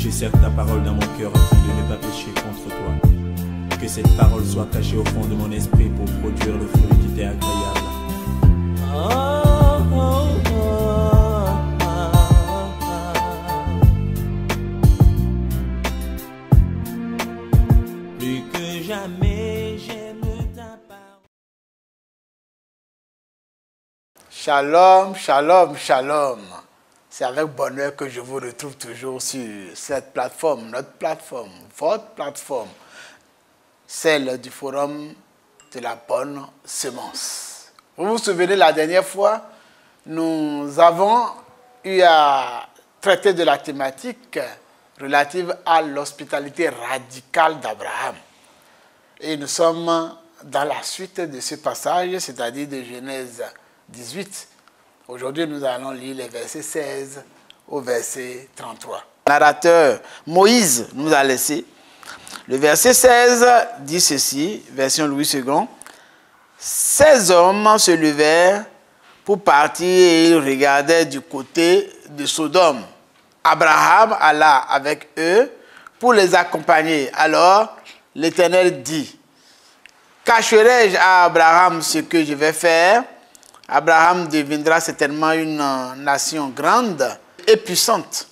J'esserre ta parole dans mon cœur afin de ne pas pécher contre toi. Que cette parole soit cachée au fond de mon esprit pour produire le fruit qui t'est agréable. Plus que jamais j'aime ta parole. Shalom, shalom, shalom. C'est avec bonheur que je vous retrouve toujours sur cette plateforme, notre plateforme, votre plateforme, celle du Forum de la Bonne Semence. Vous vous souvenez, la dernière fois, nous avons eu à traiter de la thématique relative à l'hospitalité radicale d'Abraham. Et nous sommes dans la suite de ce passage, c'est-à-dire de Genèse 18. Aujourd'hui, nous allons lire les versets 16 au verset 33. Le narrateur Moïse nous a laissé. Le verset 16 dit ceci, version Louis II. 16 hommes se levèrent pour partir et ils regardaient du côté de Sodome. Abraham alla avec eux pour les accompagner. Alors, l'Éternel dit, cacherai-je à Abraham ce que je vais faire? Abraham deviendra certainement une nation grande et puissante.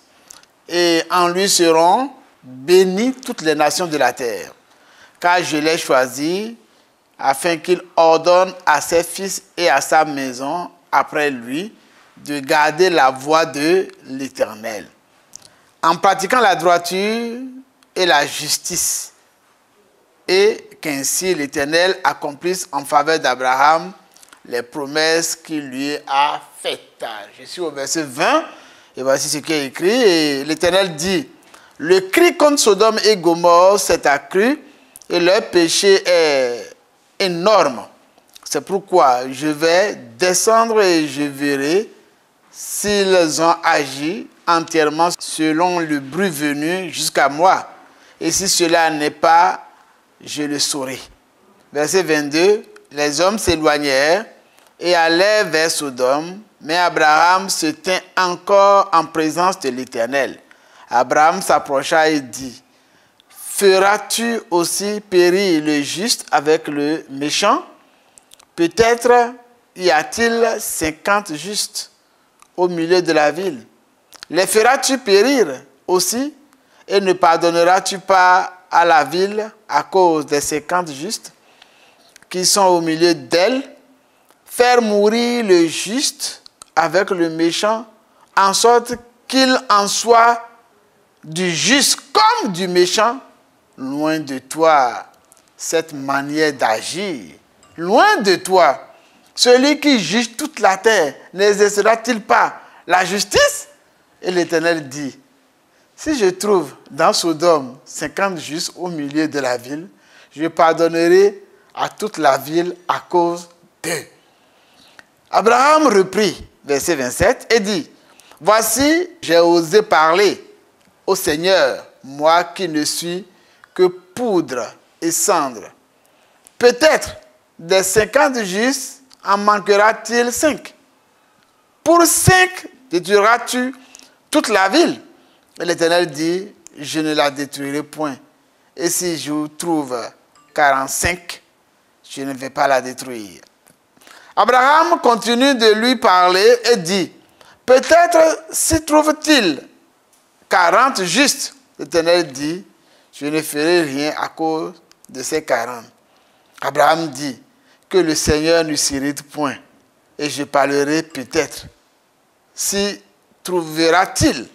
Et en lui seront bénies toutes les nations de la terre. Car je l'ai choisi afin qu'il ordonne à ses fils et à sa maison après lui de garder la voie de l'Éternel, en pratiquant la droiture et la justice, et qu'ainsi l'Éternel accomplisse en faveur d'Abraham les promesses qu'il lui a faites. Je suis au verset 20, et voici ce qui est écrit. Et l'Éternel dit, le cri contre Sodome et Gomorrhe s'est accru, et leur péché est énorme. C'est pourquoi je vais descendre et je verrai s'ils ont agi entièrement selon le bruit venu jusqu'à moi. Et si cela n'est pas, je le saurai. Verset 22. Les hommes s'éloignèrent et allèrent vers Sodome, mais Abraham se tint encore en présence de l'Éternel. Abraham s'approcha et dit, feras-tu aussi périr le juste avec le méchant? Peut-être y a-t-il 50 justes au milieu de la ville. Les feras-tu périr aussi et ne pardonneras-tu pas à la ville à cause des 50 justes qui sont au milieu d'elle? Faire mourir le juste avec le méchant, en sorte qu'il en soit du juste comme du méchant. Loin de toi cette manière d'agir. Loin de toi. Celui qui juge toute la terre, n'exercera-t-il pas la justice? Et l'Éternel dit, si je trouve dans Sodome 50 justes au milieu de la ville, je pardonnerai à toute la ville à cause d'eux. Abraham reprit, verset 27, et dit, voici, j'ai osé parler au Seigneur, moi qui ne suis que poudre et cendre. Peut-être des 50 justes en manquera-t-il 5. Pour 5 détruiras-tu toute la ville? Et l'Éternel dit, je ne la détruirai point. Et si je trouve 45, je ne vais pas la détruire. Abraham continue de lui parler et dit, peut-être s'y trouve-t-il 40 justes. L'Éternel dit, je ne ferai rien à cause de ces 40. Abraham dit, que le Seigneur ne s'irrite point, et je parlerai peut-être. Si trouvera-t-il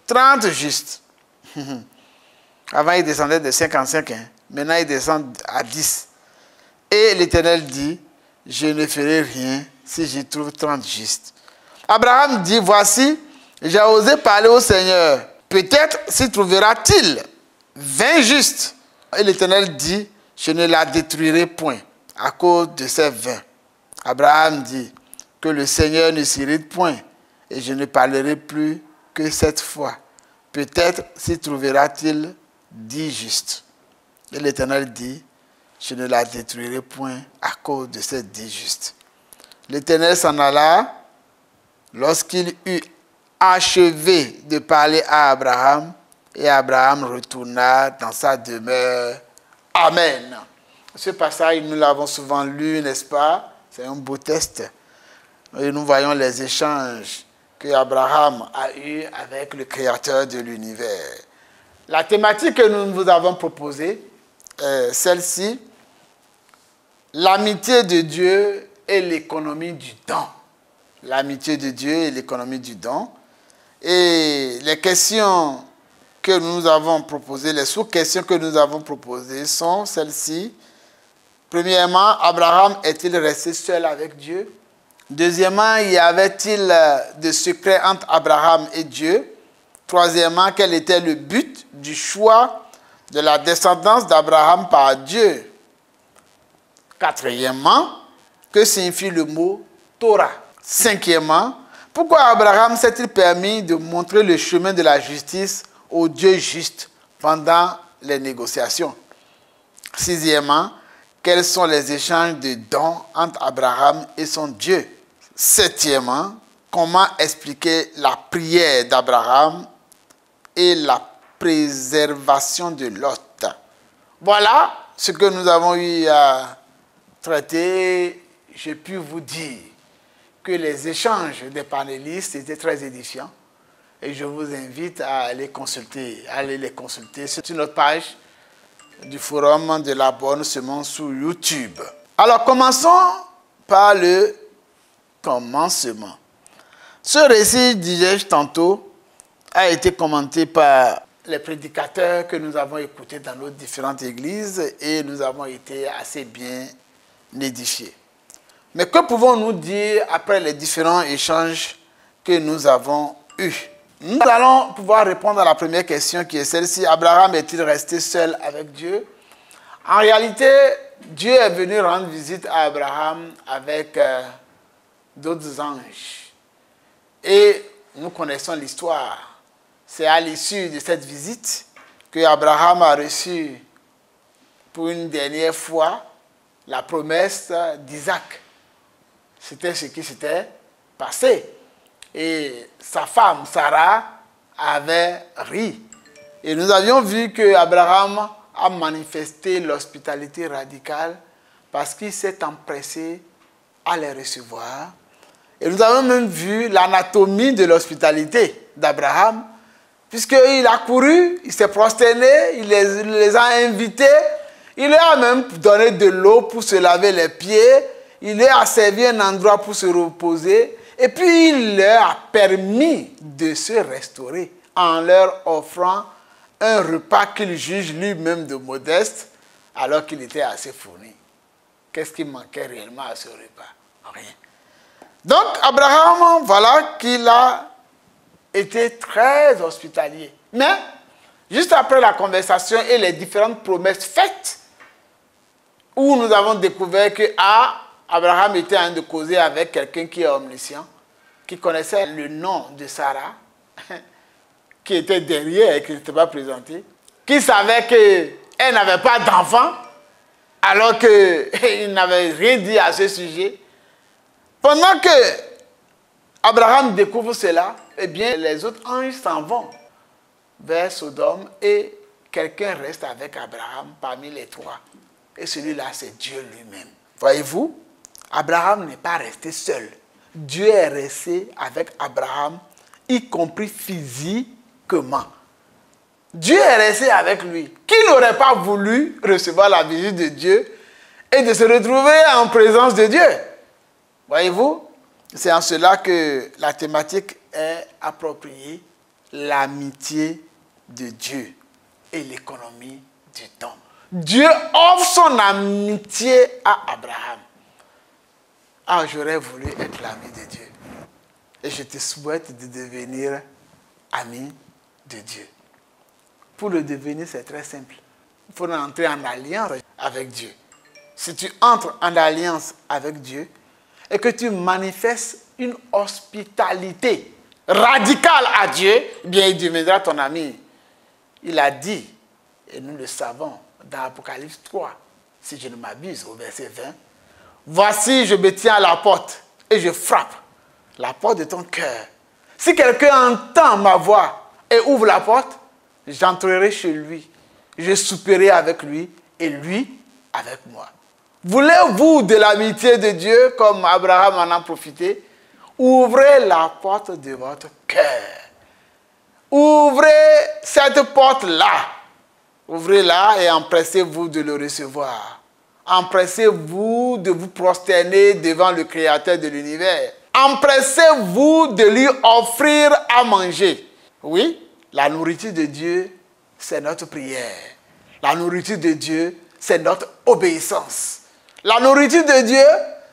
30 justes. Avant, il descendait de 55, hein. Maintenant, il descend à 10. Et l'Éternel dit, je ne ferai rien si je trouve 30 justes. Abraham dit, voici, j'ai osé parler au Seigneur. Peut-être s'y trouvera-t-il 20 justes. Et l'Éternel dit, je ne la détruirai point à cause de ces 20. Abraham dit, que le Seigneur ne s'irrite point, et je ne parlerai plus que cette fois. Peut-être s'y trouvera-t-il 10 justes. Et l'Éternel dit, je ne la détruirai point à cause de ces 10 justes. L'Éternel s'en alla. Lorsqu'il eut achevé de parler à Abraham, Et Abraham retourna dans sa demeure. Amen. Ce passage, nous l'avons souvent lu, n'est-ce pas? C'est un beau test. Et nous voyons les échanges que Abraham a eus avec le Créateur de l'univers. La thématique que nous vous avons proposée est celle-ci. L'amitié de Dieu et l'économie du don. L'amitié de Dieu et l'économie du don. Et les questions que nous avons proposées, les sous-questions que nous avons proposées sont celles-ci. Premièrement, Abraham est-il resté seul avec Dieu? Deuxièmement, y avait-il de secret entre Abraham et Dieu? Troisièmement, quel était le but du choix de la descendance d'Abraham par Dieu? Quatrièmement, que signifie le mot Torah? Cinquièmement, pourquoi Abraham s'est-il permis de montrer le chemin de la justice au Dieu juste pendant les négociations? Sixièmement, quels sont les échanges de dons entre Abraham et son Dieu? Septièmement, comment expliquer la prière d'Abraham et la préservation de Lot? Voilà ce que nous avons eu à traiter. J'ai pu vous dire que les échanges des panélistes étaient très édifiants et je vous invite à les consulter, sur notre page du forum de la bonne semence sur YouTube. Alors commençons par le commencement. Ce récit, disais-je tantôt, a été commenté par les prédicateurs que nous avons écoutés dans nos différentes églises et nous avons été assez bien édifiés. Mais que pouvons-nous dire après les différents échanges que nous avons eus? Nous allons pouvoir répondre à la première question qui est celle-ci. Abraham est-il resté seul avec Dieu? En réalité, Dieu est venu rendre visite à Abraham avec d'autres anges. Et nous connaissons l'histoire. C'est à l'issue de cette visite que Abraham a reçu pour une dernière fois la promesse d'Isaac. C'était ce qui s'était passé. Et sa femme, Sarah, avait ri. Et nous avions vu que Abraham a manifesté l'hospitalité radicale parce qu'il s'est empressé à les recevoir. Et nous avons même vu l'anatomie de l'hospitalité d'Abraham, puisqu'il a couru, il s'est prosterné, il les a invités, il leur a même donné de l'eau pour se laver les pieds, il leur a servi un endroit pour se reposer, et puis il leur a permis de se restaurer en leur offrant un repas qu'il juge lui-même de modeste, alors qu'il était assez fourni. Qu'est-ce qui manquait réellement à ce repas? Rien. Donc Abraham, voilà qu'il a été très hospitalier. Mais, juste après la conversation et les différentes promesses faites, où nous avons découvert que Abraham était en train de causer avec quelqu'un qui est omniscient, qui connaissait le nom de Sarah, qui était derrière et qui n'était pas présenté, qui savait qu'elle n'avait pas d'enfant, alors qu'il n'avait rien dit à ce sujet. Pendant que Abraham découvre cela, eh bien, les autres anges s'en vont vers Sodome et quelqu'un reste avec Abraham parmi les trois. Et celui-là, c'est Dieu lui-même. Voyez-vous, Abraham n'est pas resté seul. Dieu est resté avec Abraham, y compris physiquement. Dieu est resté avec lui. Qui n'aurait pas voulu recevoir la visite de Dieu et de se retrouver en présence de Dieu? Voyez-vous, c'est en cela que la thématique est appropriée, l'amitié de Dieu et l'économie du temps. Dieu offre son amitié à Abraham. Ah, j'aurais voulu être l'ami de Dieu. Et je te souhaite de devenir ami de Dieu. Pour le devenir, c'est très simple. Il faut entrer en alliance avec Dieu. Si tu entres en alliance avec Dieu et que tu manifestes une hospitalité radicale à Dieu, bien il deviendra ton ami. Il a dit, et nous le savons, dans Apocalypse 3, si je ne m'abuse, au verset 20, « Voici, je me tiens à la porte et je frappe la porte de ton cœur. Si quelqu'un entend ma voix et ouvre la porte, j'entrerai chez lui, je souperai avec lui et lui avec moi. Voulez-vous de l'amitié de Dieu comme Abraham en a profité? Ouvrez la porte de votre cœur. Ouvrez cette porte-là. Ouvrez-la et empressez-vous de le recevoir. Empressez-vous de vous prosterner devant le Créateur de l'univers. Empressez-vous de lui offrir à manger. Oui, la nourriture de Dieu, c'est notre prière. La nourriture de Dieu, c'est notre obéissance. La nourriture de Dieu,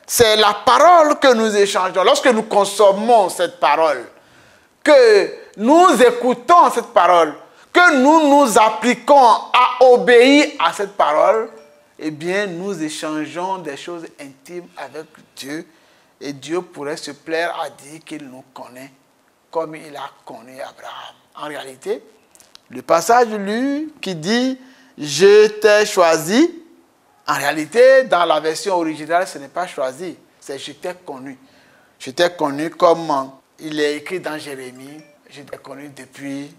c'est la parole que nous échangeons. Lorsque nous consommons cette parole, que nous écoutons cette parole, que nous nous appliquons à obéir à cette parole, eh bien, nous échangeons des choses intimes avec Dieu. Et Dieu pourrait se plaire à dire qu'il nous connaît comme il a connu Abraham. En réalité, le passage lu qui dit « Je t'ai choisi », en réalité, dans la version originale, ce n'est pas choisi, c'est « je t'ai connu ». Je t'ai connu comme il est écrit dans Jérémie, je t'ai connu depuis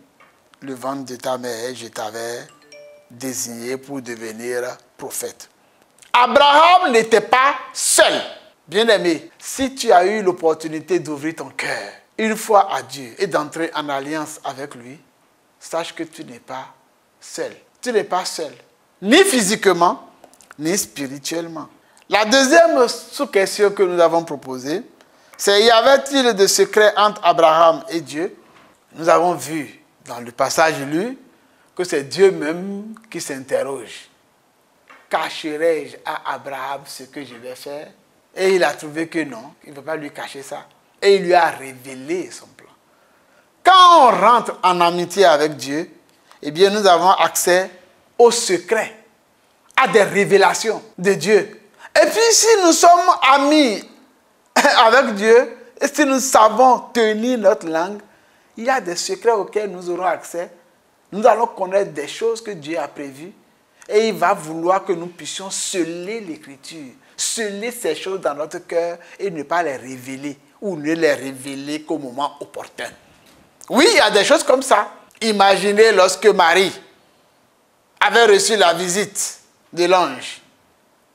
le ventre de ta mère, je t'avais désigné pour devenir prophète. Abraham n'était pas seul. Bien-aimé, si tu as eu l'opportunité d'ouvrir ton cœur une fois à Dieu et d'entrer en alliance avec lui, sache que tu n'es pas seul. Tu n'es pas seul, ni physiquement, ni spirituellement. La deuxième sous-question que nous avons proposée, c'est: y avait-il de secret entre Abraham et Dieu? Nous avons vu dans le passage lu que c'est Dieu même qui s'interroge. Cacherai-je à Abraham ce que je vais faire? Et il a trouvé que non, il ne peut pas lui cacher ça. Et il lui a révélé son plan. Quand on rentre en amitié avec Dieu, eh bien nous avons accès aux secrets, à des révélations de Dieu. Et puis si nous sommes amis avec Dieu, et si nous savons tenir notre langue, il y a des secrets auxquels nous aurons accès. Nous allons connaître des choses que Dieu a prévues. Et il va vouloir que nous puissions sceller l'Écriture, sceller ces choses dans notre cœur et ne pas les révéler ou ne les révéler qu'au moment opportun. Oui, il y a des choses comme ça. Imaginez lorsque Marie avait reçu la visite de l'ange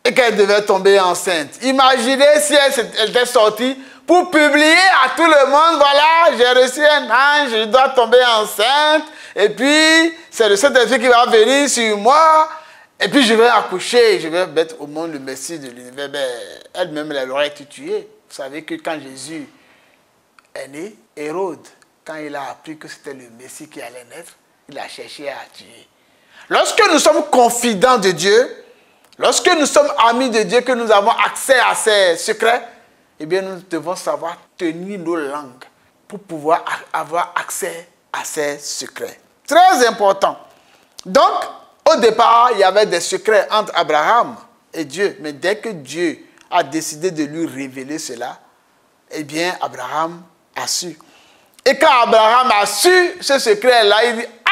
et qu'elle devait tomber enceinte. Imaginez si elle était sortie pour publier à tout le monde, voilà, j'ai reçu un ange, je dois tomber enceinte, et puis c'est le Saint-Esprit qui va venir sur moi, et puis je vais accoucher, je vais mettre au monde le Messie de l'univers. Ben, elle-même, elle aurait été tuée. Vous savez que quand Jésus est né, Hérode, quand il a appris que c'était le Messie qui allait naître, il a cherché à tuer. Lorsque nous sommes confidents de Dieu, lorsque nous sommes amis de Dieu, que nous avons accès à ses secrets, eh bien, nous devons savoir tenir nos langues pour pouvoir avoir accès à ces secrets. Très important. Donc, au départ, il y avait des secrets entre Abraham et Dieu. Mais dès que Dieu a décidé de lui révéler cela, eh bien, Abraham a su. Et quand Abraham a su ce secret-là, il dit, ah!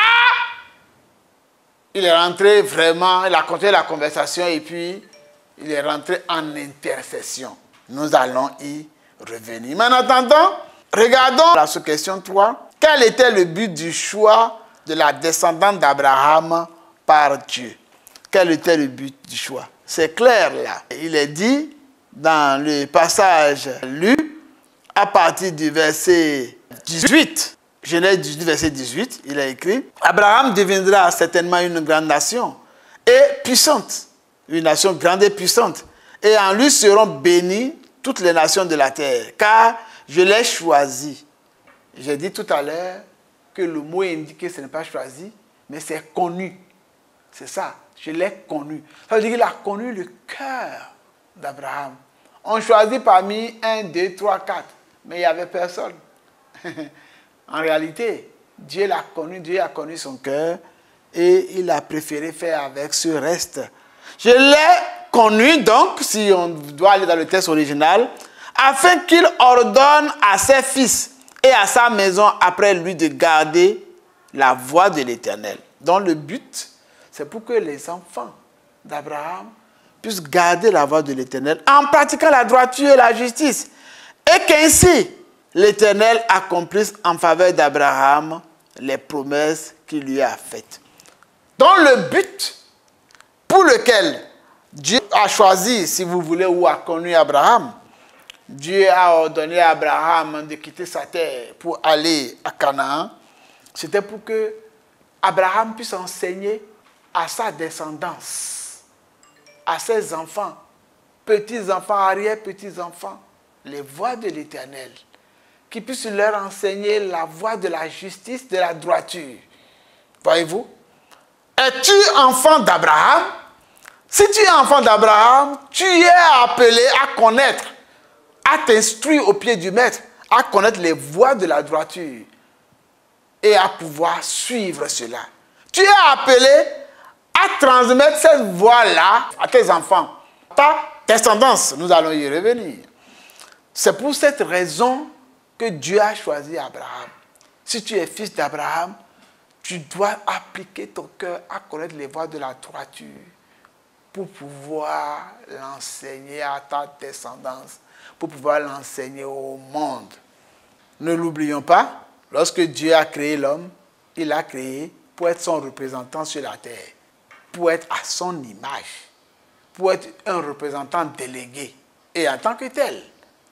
Il est rentré vraiment, il a continué la conversation et puis il est rentré en intercession. Nous allons y revenir. Mais en attendant, regardons la sous-question 3. Quel était le but du choix de la descendante d'Abraham par Dieu? Quel était le but du choix? C'est clair là. Il est dit dans le passage lu, à partir du verset 18, Genèse 18, verset 18, il a écrit: Abraham deviendra certainement une grande nation et puissante, une nation grande et puissante. Et en lui seront bénies toutes les nations de la terre, car je l'ai choisi. J'ai dit tout à l'heure que le mot indiqué, ce n'est pas choisi, mais c'est connu. C'est ça, je l'ai connu. Ça veut dire qu'il a connu le cœur d'Abraham. On choisit parmi 1, 2, 3, 4, mais il n'y avait personne. En réalité, Dieu l'a connu, Dieu a connu son cœur et il a préféré faire avec ce reste. Je l'ai connu donc, si on doit aller dans le texte original, afin qu'il ordonne à ses fils et à sa maison après lui de garder la voie de l'Éternel. Donc le but, c'est pour que les enfants d'Abraham puissent garder la voie de l'Éternel en pratiquant la droiture et la justice. Et qu'ainsi l'Éternel accomplisse en faveur d'Abraham les promesses qui lui a faite. Donc le but pour lequel Dieu a choisi, si vous voulez, ou a connu Abraham, Dieu a ordonné à Abraham de quitter sa terre pour aller à Canaan, c'était pour que Abraham puisse enseigner à sa descendance, à ses enfants, petits-enfants, arrière-petits-enfants, les voies de l'Éternel, qui puisse leur enseigner la voie de la justice, de la droiture. Voyez-vous? Es-tu enfant d'Abraham? Si tu es enfant d'Abraham, tu es appelé à connaître, à t'instruire au pied du maître, à connaître les voies de la droiture et à pouvoir suivre cela. Tu es appelé à transmettre cette voie-là à tes enfants, ta descendance. Nous allons y revenir. C'est pour cette raison que Dieu a choisi Abraham. Si tu es fils d'Abraham, tu dois appliquer ton cœur à connaître les voies de la droiture pour pouvoir l'enseigner à ta descendance, pour pouvoir l'enseigner au monde. Ne l'oublions pas, lorsque Dieu a créé l'homme, il l'a créé pour être son représentant sur la terre, pour être à son image, pour être un représentant délégué. Et en tant que tel,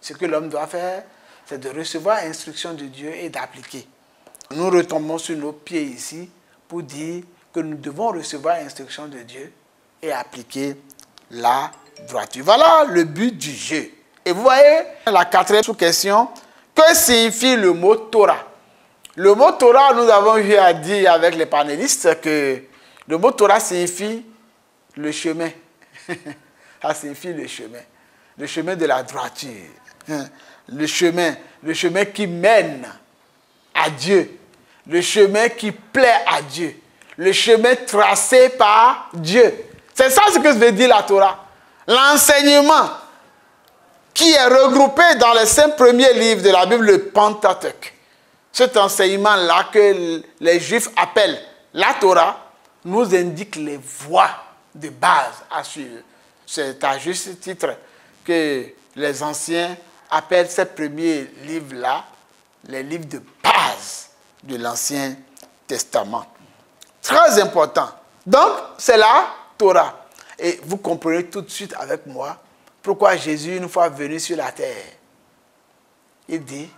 ce que l'homme doit faire, c'est de recevoir l'instruction de Dieu et d'appliquer. Nous retombons sur nos pieds ici pour dire que nous devons recevoir l'instruction de Dieu et appliquer la droiture. Voilà le but du jeu. Et vous voyez la quatrième sous-question, que signifie le mot Torah? Le mot Torah, nous avons eu à dire avec les panélistes que le mot Torah signifie le chemin. Ça signifie le chemin de la droiture. Le chemin qui mène à Dieu, le chemin qui plaît à Dieu, le chemin tracé par Dieu. C'est ça ce que veut dire la Torah. L'enseignement qui est regroupé dans les 5 premiers livres de la Bible, le Pentateuque. Cet enseignement-là que les Juifs appellent la Torah, nous indique les voies de base à suivre. C'est à juste titre que les anciens appellent ces premiers livres-là les livres de base de l'Ancien Testament. Très important. Donc, c'est la Torah. Et vous comprenez tout de suite avec moi pourquoi Jésus, une fois venu sur la terre, il dit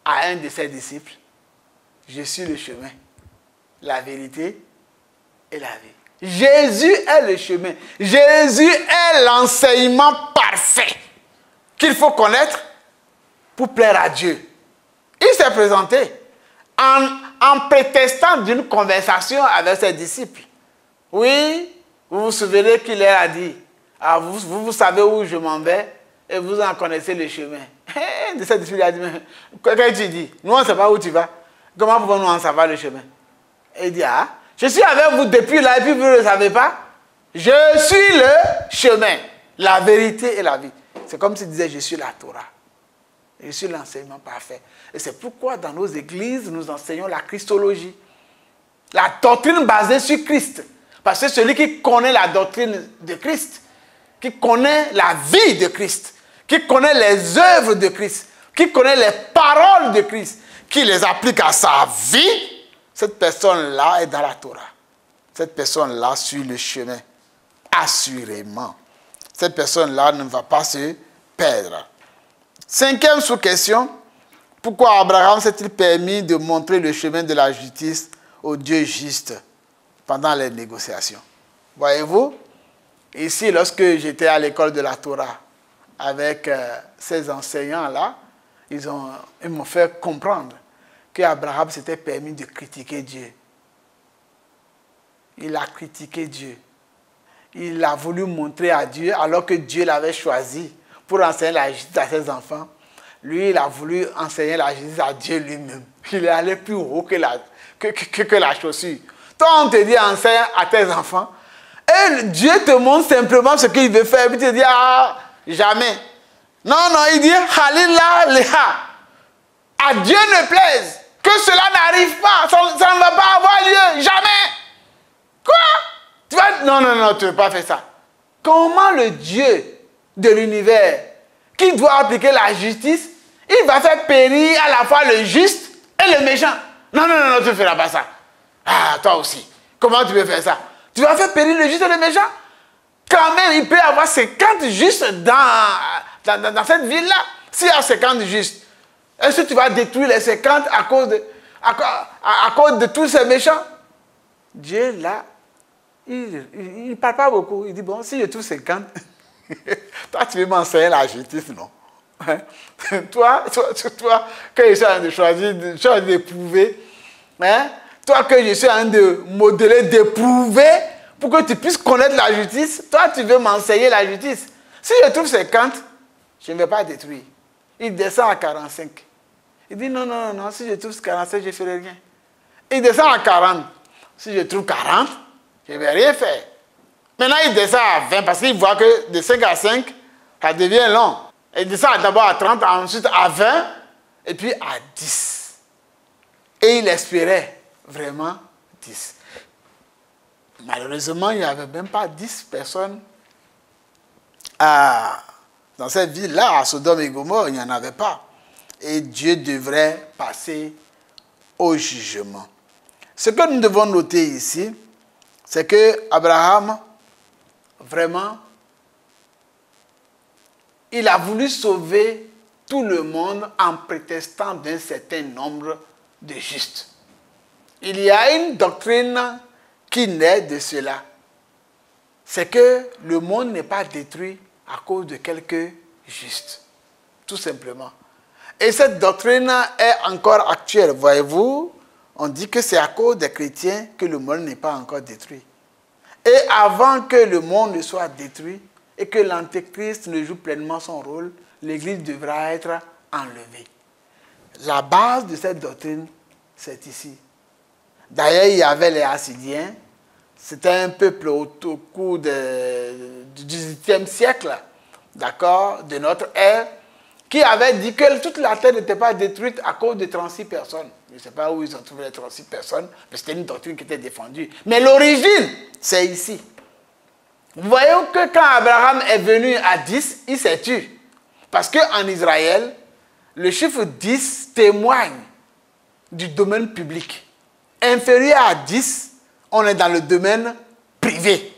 à un de ses disciples, je suis le chemin, la vérité et la vie. Jésus est le chemin. Jésus est l'enseignement parfait qu'il faut connaître pour plaire à Dieu. Il s'est présenté en prétextant d'une conversation avec ses disciples. Oui, vous vous souvenez qu'il leur a dit, ah, vous savez où je m'en vais et vous en connaissez le chemin. De ses disciples, il a dit, mais qu'est-ce que tu dis? Nous, on ne sait pas où tu vas. Comment pouvons-nous en savoir le chemin? Et il dit, ah, je suis avec vous depuis là et puis vous ne le savez pas. Je suis le chemin, la vérité et la vie. C'est comme s'il disait, je suis la Torah. Je suis l'enseignement parfait. Et c'est pourquoi dans nos églises, nous enseignons la Christologie. La doctrine basée sur Christ. Parce que celui qui connaît la doctrine de Christ, qui connaît la vie de Christ, qui connaît les œuvres de Christ, qui connaît les paroles de Christ, qui les applique à sa vie, cette personne-là est dans la Torah. Cette personne-là suit le chemin. Assurément. Cette personne-là ne va pas se perdre. 5e sous-question. Pourquoi Abraham s'est-il permis de montrer le chemin de la justice au Dieu juste pendant les négociations? Voyez-vous, ici, lorsque j'étais à l'école de la Torah avec ces enseignants-là, ils m'ont fait comprendre qu'Abraham s'était permis de critiquer Dieu. Il a critiqué Dieu. Il a voulu montrer à Dieu, alors que Dieu l'avait choisi pour enseigner la justice à ses enfants. Lui, il a voulu enseigner la justice à Dieu lui-même. Il est allé plus haut que la chaussure. Toi, on te dit, enseigne à tes enfants. Et Dieu te montre simplement ce qu'il veut faire. Puis tu te dis, ah, jamais. Non, il dit, Halila Leha. À Dieu ne plaise que cela n'arrive pas. Ça ne va pas avoir lieu. Jamais. Quoi? Tu vas... Non, tu ne peux pas faire ça. Comment le Dieu de l'univers, qui doit appliquer la justice, il va faire périr à la fois le juste et le méchant? Non, non, non, non, tu ne feras pas ça. Ah, toi aussi. Comment tu peux faire ça? Tu vas faire périr le juste et le méchant? Quand même, il peut y avoir 50 justes dans cette ville-là. S'il y a 50 justes, est-ce que tu vas détruire les 50 à cause de tous ces méchants? Dieu, là, il ne parle pas beaucoup. Il dit, bon, si je trouve 50, toi, tu veux m'enseigner la justice, non? Hein? Toi, que je suis en train de choisir, je suis en train d'éprouver, hein? Toi que je suis en train de modeler, d'éprouver, pour que tu puisses connaître la justice, toi, tu veux m'enseigner la justice. Si je trouve 50, je ne vais pas détruire. Il descend à 45. Il dit, non, non, non, si je trouve 45, je ne ferai rien. Il descend à 40. Si je trouve 40, je ne vais rien faire. Maintenant, il descend à 20 parce qu'il voit que de 5 à 5, ça devient long. Il descend d'abord à 30, ensuite à 20, et puis à 10. Et il espérait vraiment 10. Malheureusement, il n'y avait même pas 10 personnes dans cette ville-là, à Sodome et Gomorrhe, il n'y en avait pas. Et Dieu devrait passer au jugement. Ce que nous devons noter ici, c'est que Abraham, vraiment, il a voulu sauver tout le monde en prétextant d'un certain nombre de justes. Il y a une doctrine qui naît de cela. C'est que le monde n'est pas détruit à cause de quelques justes. Tout simplement. Et cette doctrine est encore actuelle. Voyez-vous, on dit que c'est à cause des chrétiens que le monde n'est pas encore détruit. Et avant que le monde ne soit détruit et que l'Antéchrist ne joue pleinement son rôle, l'Église devra être enlevée. La base de cette doctrine, c'est ici. D'ailleurs, il y avait les Hassidiens. C'était un peuple au cours du XVIIIe siècle, d'accord, de notre ère, qui avait dit que toute la terre n'était pas détruite à cause de 36 personnes. Je ne sais pas où ils ont trouvé les 36 personnes, mais c'était une doctrine qui était défendue. Mais l'origine, c'est ici. Vous voyez que quand Abraham est venu à 10, il s'est tué. Parce qu'en Israël, le chiffre 10 témoigne du domaine public. Inférieur à 10, on est dans le domaine privé.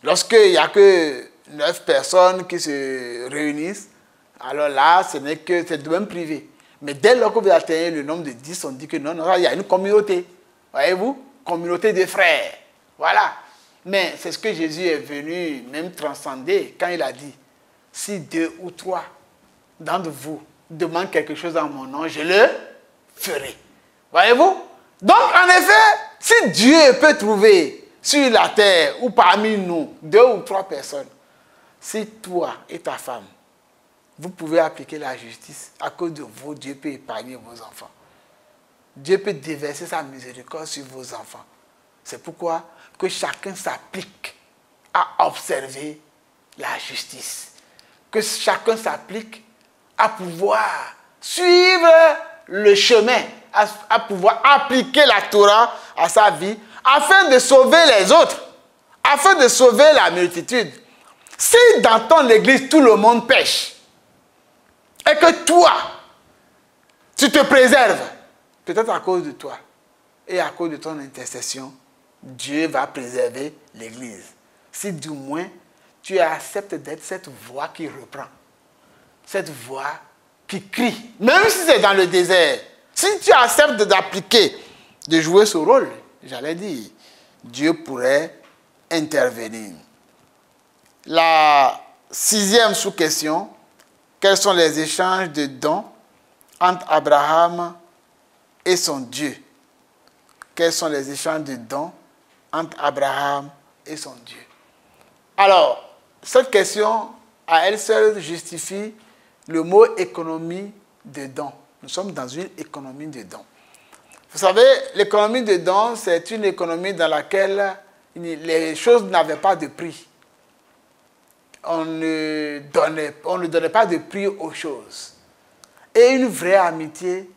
Lorsqu'il n'y a que 9 personnes qui se réunissent, alors là, ce n'est que c'est le domaine privé. Mais dès lors que vous atteignez le nombre de 10, on dit que non, non, il y a une communauté. Voyez-vous? Communauté de frères. Voilà. Mais c'est ce que Jésus est venu même transcender quand il a dit, si 2 ou 3 d'entre vous demandent quelque chose en mon nom, je le ferai. Voyez-vous? Donc, en effet, si Dieu peut trouver sur la terre ou parmi nous 2 ou 3 personnes, si toi et ta femme, vous pouvez appliquer la justice, à cause de vous, Dieu peut épargner vos enfants. Dieu peut déverser sa miséricorde sur vos enfants. C'est pourquoi que chacun s'applique à observer la justice. Que chacun s'applique à pouvoir suivre le chemin, à pouvoir appliquer la Torah à sa vie, afin de sauver les autres, afin de sauver la multitude. Si dans ton église, tout le monde pêche, et que toi, tu te préserves, peut-être à cause de toi, et à cause de ton intercession, Dieu va préserver l'église. Si du moins, tu acceptes d'être cette voix qui reprend, cette voix qui crie, même si c'est dans le désert, si tu acceptes d'appliquer, de jouer ce rôle, j'allais dire, Dieu pourrait intervenir. La 6e sous-question, quels sont les échanges de dons entre Abraham et son Dieu? Quels sont les échanges de dons entre Abraham et son Dieu? Alors, cette question, à elle seule, justifie le mot économie de dons. Nous sommes dans une économie de dons. Vous savez, l'économie de dons, c'est une économie dans laquelle les choses n'avaient pas de prix. On ne donnait pas de prix aux choses. Et une vraie amitié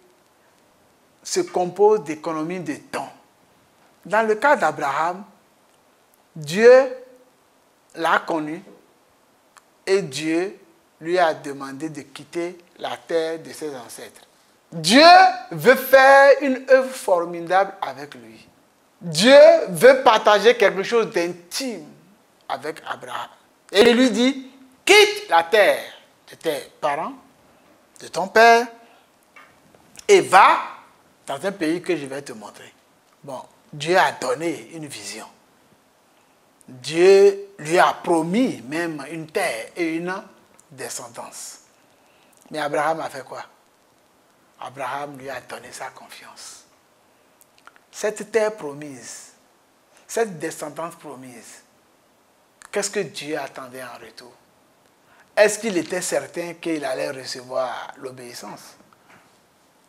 se compose d'économies de dons. Dans le cas d'Abraham, Dieu l'a connu et Dieu lui a demandé de quitter la terre de ses ancêtres. Dieu veut faire une œuvre formidable avec lui. Dieu veut partager quelque chose d'intime avec Abraham. Et il lui dit, quitte la terre de tes parents, de ton père, et va dans un pays que je vais te montrer. Bon, Dieu a donné une vision. Dieu lui a promis même une terre et une descendance. Mais Abraham a fait quoi? Abraham lui a donné sa confiance. Cette terre promise, cette descendance promise, qu'est-ce que Dieu attendait en retour? Est-ce qu'il était certain qu'il allait recevoir l'obéissance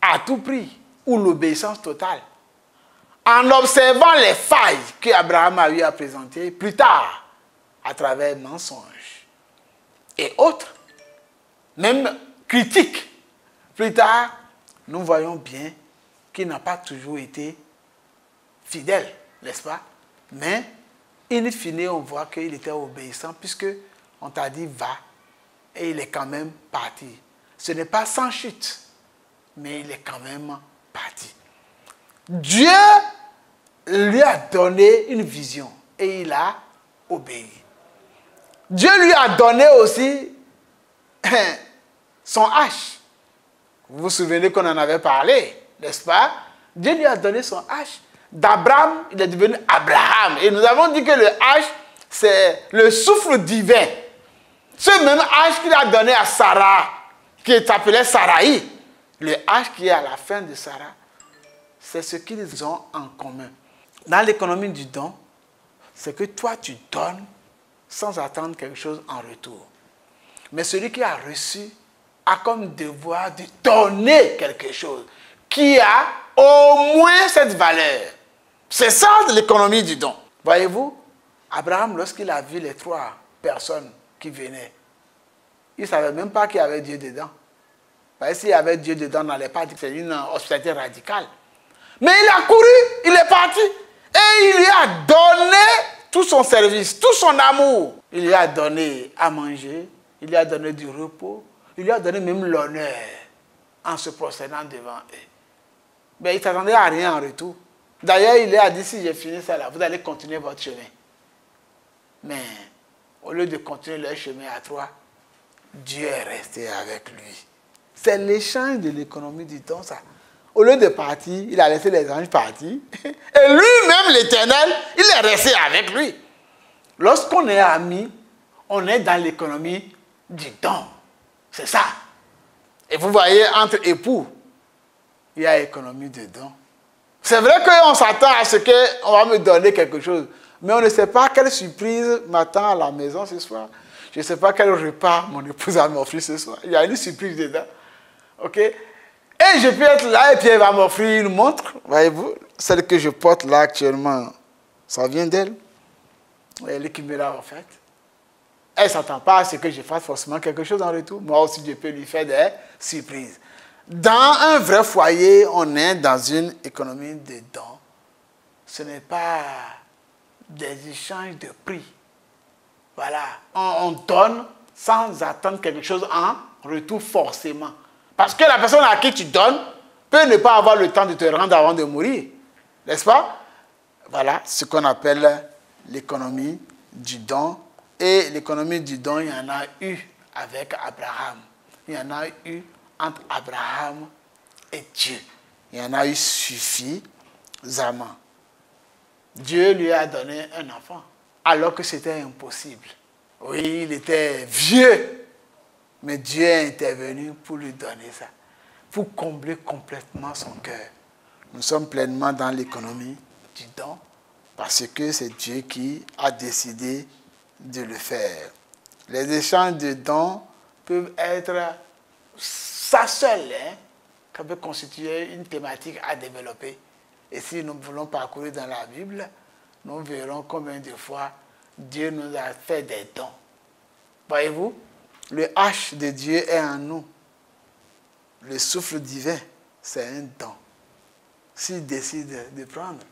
à tout prix ou l'obéissance totale? En observant les failles qu'Abraham a eu à présenter plus tard, à travers mensonges et autres, même critiques, plus tard, nous voyons bien qu'il n'a pas toujours été fidèle, n'est-ce pas? Mais, in fine, on voit qu'il était obéissant puisque on t'a dit va et il est quand même parti. Ce n'est pas sans chute, mais il est quand même parti. Dieu lui a donné une vision et il a obéi. Dieu lui a donné aussi son hache. Vous vous souvenez qu'on en avait parlé, n'est-ce pas? Dieu lui a donné son hache. D'Abraham, il est devenu Abraham. Et nous avons dit que le hache, c'est le souffle divin. Ce même hache qu'il a donné à Sarah, qui est appelé Sarai, le hache qui est à la fin de Sarah, c'est ce qu'ils ont en commun. Dans l'économie du don, c'est que toi, tu donnes sans attendre quelque chose en retour. Mais celui qui a reçu a comme devoir de donner quelque chose qui a au moins cette valeur. C'est ça l'économie du don. Voyez-vous, Abraham, lorsqu'il a vu les 3 personnes qui venaient, il ne savait même pas qu'il y avait Dieu dedans. S'il y avait Dieu dedans, on n'allait pas dire que c'est une hospitalité radicale. Mais il a couru, il est parti. Et il lui a donné tout son service, tout son amour. Il lui a donné à manger, il lui a donné du repos, il lui a donné même l'honneur en se prosternant devant eux. Mais il ne s'attendait à rien en retour. D'ailleurs, il lui a dit, si j'ai fini ça là, vous allez continuer votre chemin. Mais au lieu de continuer leur chemin à 3, Dieu est resté avec lui. C'est l'échange de l'économie du don, ça. Au lieu de partir, il a laissé les anges partir. Et lui-même, l'Éternel, il est resté avec lui. Lorsqu'on est amis, on est dans l'économie du don. C'est ça. Et vous voyez, entre époux, il y a économie de don. C'est vrai qu'on s'attend à ce qu'on va me donner quelque chose. Mais on ne sait pas quelle surprise m'attend à la maison ce soir. Je ne sais pas quel repas mon épouse va m'offrir ce soir. Il y a une surprise dedans. OK? Et je peux être là et puis elle va m'offrir une montre. Voyez-vous, celle que je porte là actuellement, ça vient d'elle. Elle qui me l'a offerte. Elle ne s'attend pas à ce que je fasse forcément quelque chose en retour. Moi aussi, je peux lui faire des surprises. Dans un vrai foyer, on est dans une économie de dons. Ce n'est pas des échanges de prix. Voilà. On donne sans attendre quelque chose en retour forcément. Parce que la personne à qui tu donnes peut ne pas avoir le temps de te rendre avant de mourir. N'est-ce pas? Voilà ce qu'on appelle l'économie du don. Et l'économie du don, il y en a eu avec Abraham. Il y en a eu entre Abraham et Dieu. Il y en a eu suffisamment. Dieu lui a donné un enfant, alors que c'était impossible. Oui, il était vieux, mais Dieu est intervenu pour lui donner ça, pour combler complètement son cœur. Nous sommes pleinement dans l'économie du don, parce que c'est Dieu qui a décidé de le faire. Les échanges de dons peuvent être ça seul, ça peut constituer une thématique à développer. Et si nous voulons parcourir dans la Bible, nous verrons combien de fois Dieu nous a fait des dons. Voyez-vous, le H de Dieu est en nous. Le souffle divin, c'est un don. S'il décide de prendre,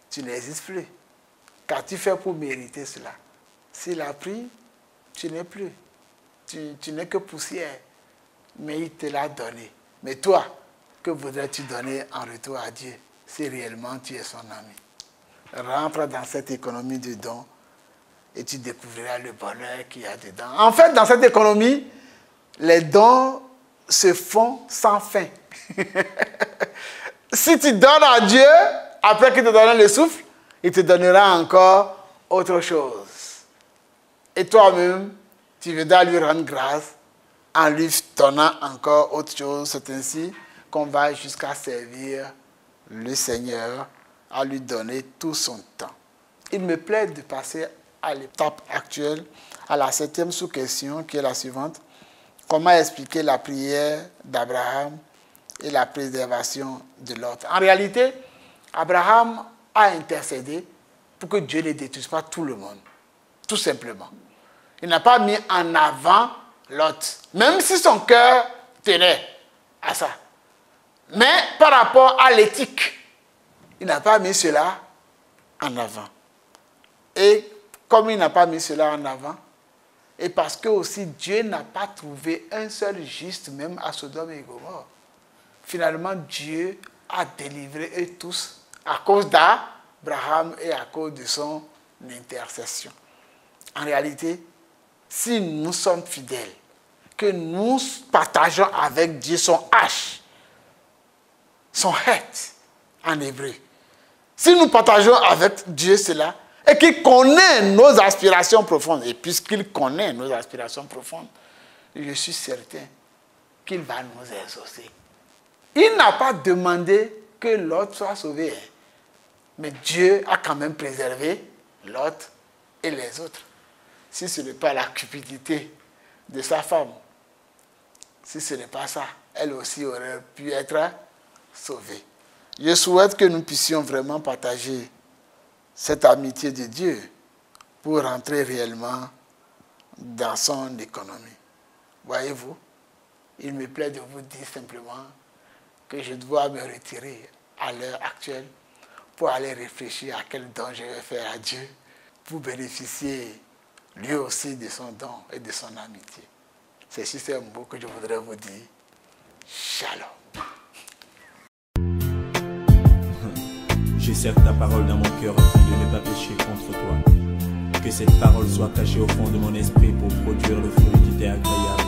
tu n'existes plus. Qu'as-tu fait pour mériter cela? S'il a pris, tu n'es plus. Tu n'es que poussière. Mais il te l'a donné. Mais toi, que voudrais-tu donner en retour à Dieu si réellement tu es son ami? Rentre dans cette économie de dons et tu découvriras le bonheur qu'il y a dedans. En fait, dans cette économie, les dons se font sans fin. Si tu donnes à Dieu, après qu'il te donne le souffle, il te donnera encore autre chose. Et toi-même, tu veux lui rendre grâce en lui donnant encore autre chose. C'est ainsi qu'on va jusqu'à servir le Seigneur, à lui donner tout son temps. Il me plaît de passer à l'étape actuelle, à la 7e sous-question, qui est la suivante. Comment expliquer la prière d'Abraham et la préservation de Lot? En réalité, Abraham a intercédé pour que Dieu ne détruise pas tout le monde. Tout simplement. Il n'a pas mis en avant Lot, même si son cœur tenait à ça. Mais par rapport à l'éthique, il n'a pas mis cela en avant. Et comme il n'a pas mis cela en avant, et parce que aussi Dieu n'a pas trouvé un seul juste même à Sodome et Gomorrhe, finalement Dieu a délivré eux tous à cause d'Abraham et à cause de son intercession. En réalité, si nous sommes fidèles, que nous partageons avec Dieu son H, son het en hébreu, si nous partageons avec Dieu cela, et qu'il connaît nos aspirations profondes, et puisqu'il connaît nos aspirations profondes, je suis certain qu'il va nous exaucer. Il n'a pas demandé que Lot soit sauvé, mais Dieu a quand même préservé Lot et les autres. Si ce n'est pas la cupidité de sa femme, si ce n'est pas ça, elle aussi aurait pu être sauvée. Je souhaite que nous puissions vraiment partager cette amitié de Dieu pour rentrer réellement dans son économie. Voyez-vous, il me plaît de vous dire simplement que je dois me retirer à l'heure actuelle pour aller réfléchir à quel don je vais faire à Dieu pour bénéficier lui aussi de son don et de son amitié. C'est sur ces mots que je voudrais vous dire Shalom. Je serre ta parole dans mon cœur afin de ne pas pécher contre toi. Que cette parole soit cachée au fond de mon esprit pour produire le fruit qui t'est agréable.